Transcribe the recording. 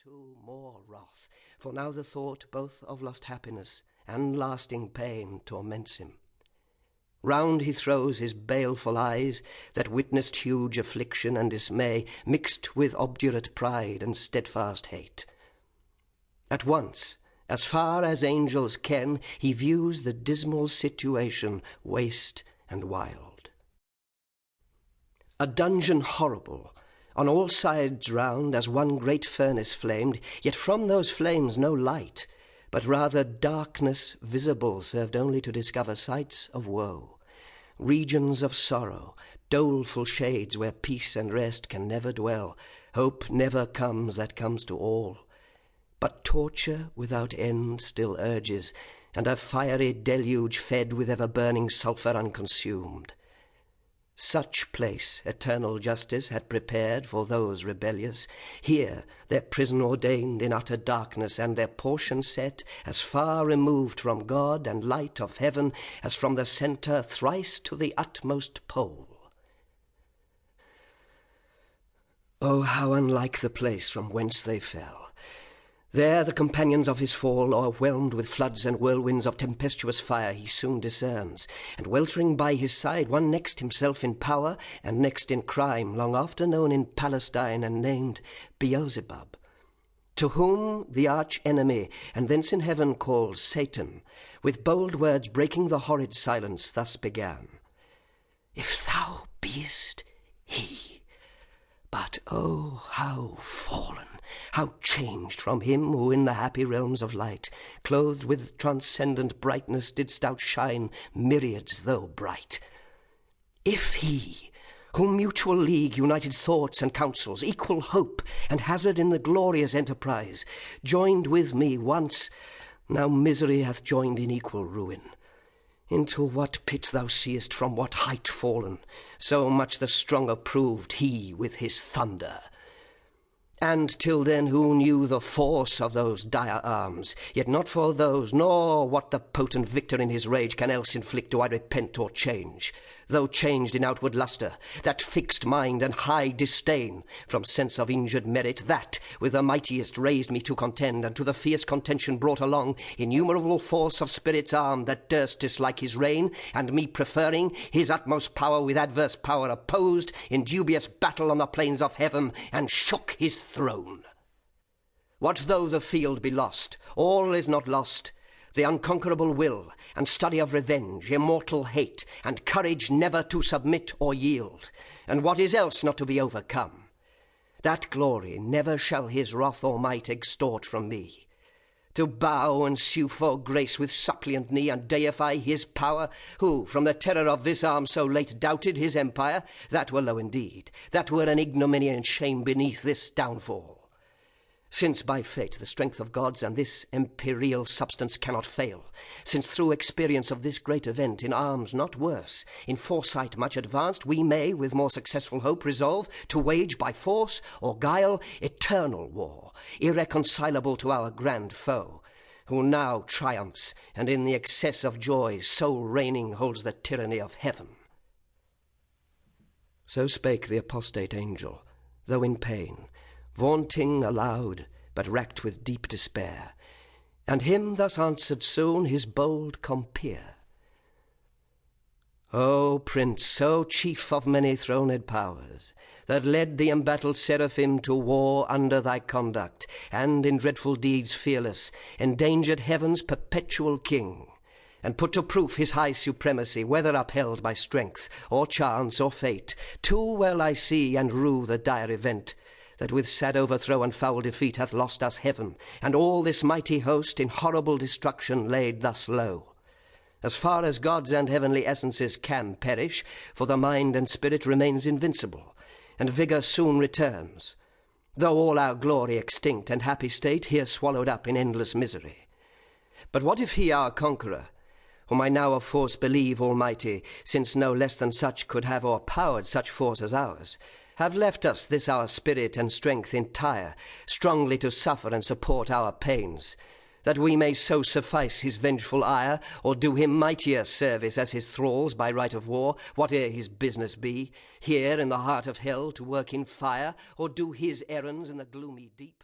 to more wrath, for now the thought both of lost happiness and lasting pain torments him. Round he throws his baleful eyes, that witnessed huge affliction and dismay, mixed with obdurate pride and steadfast hate. At once, as far as angels ken, he views the dismal situation, waste and wild. A dungeon horrible, on all sides round, as one great furnace flamed, yet from those flames no light, but rather darkness visible, served only to discover sights of woe, regions of sorrow, doleful shades where peace and rest can never dwell, hope never comes that comes to all. But torture without end still urges, and a fiery deluge fed with ever-burning sulphur unconsumed. Such place eternal justice had prepared for those rebellious, here their prison ordained in utter darkness, and their portion set as far removed from God and light of heaven as from the centre thrice to the utmost pole. Oh, how unlike the place from whence they fell! There the companions of his fall, o'erwhelmed with floods and whirlwinds of tempestuous fire, he soon discerns, and weltering by his side one next himself in power and next in crime, long after known in Palestine and named Beelzebub, to whom the arch-enemy, and thence in heaven called Satan, with bold words breaking the horrid silence, thus began: "If thou beest, he, but oh, how fallen, how changed from him who in the happy realms of light, clothed with transcendent brightness, didst outshine myriads though bright. If he, whom mutual league, united thoughts and counsels, equal hope and hazard in the glorious enterprise, joined with me once, now misery hath joined in equal ruin. Into what pit thou seest from what height fallen, so much the stronger proved he with his thunder. And till then who knew the force of those dire arms? Yet not for those, nor what the potent victor in his rage can else inflict, do I repent or change, though changed in outward lustre, that fixed mind and high disdain from sense of injured merit, that with the mightiest raised me to contend, and to the fierce contention brought along innumerable force of spirits armed, that durst dislike his reign, and me preferring, his utmost power with adverse power opposed, in dubious battle on the plains of heaven, and shook his throne. What though the field be lost? All is not lost. The unconquerable will, and study of revenge, immortal hate, and courage never to submit or yield, and what is else not to be overcome, that glory never shall his wrath or might extort from me. To bow and sue for grace with suppliant knee, and deify his power, who from the terror of this arm so late doubted his empire, that were low indeed, that were an ignominy and shame beneath this downfall. Since by fate the strength of gods and this imperial substance cannot fail, since through experience of this great event, in arms not worse, in foresight much advanced, we may with more successful hope resolve to wage by force or guile eternal war, irreconcilable to our grand foe, who now triumphs, and in the excess of joy sole reigning holds the tyranny of heaven." So spake the apostate angel, though in pain, vaunting aloud, but racked with deep despair, and him thus answered soon his bold compeer: "O Prince, O chief of many throned powers, that led the embattled seraphim to war under thy conduct, and in dreadful deeds fearless endangered heaven's perpetual king, and put to proof his high supremacy, whether upheld by strength, or chance, or fate, too well I see and rue the dire event, that with sad overthrow and foul defeat hath lost us heaven, and all this mighty host in horrible destruction laid thus low. As far as gods and heavenly essences can perish, for the mind and spirit remains invincible, and vigour soon returns, though all our glory extinct and happy state here swallowed up in endless misery. But what if he, our conqueror, whom I now of force believe almighty, since no less than such could have o'erpowered such force as ours, have left us this our spirit and strength entire, strongly to suffer and support our pains, that we may so suffice his vengeful ire, or do him mightier service as his thralls by right of war, whate'er his business be, here in the heart of hell to work in fire, or do his errands in the gloomy deep?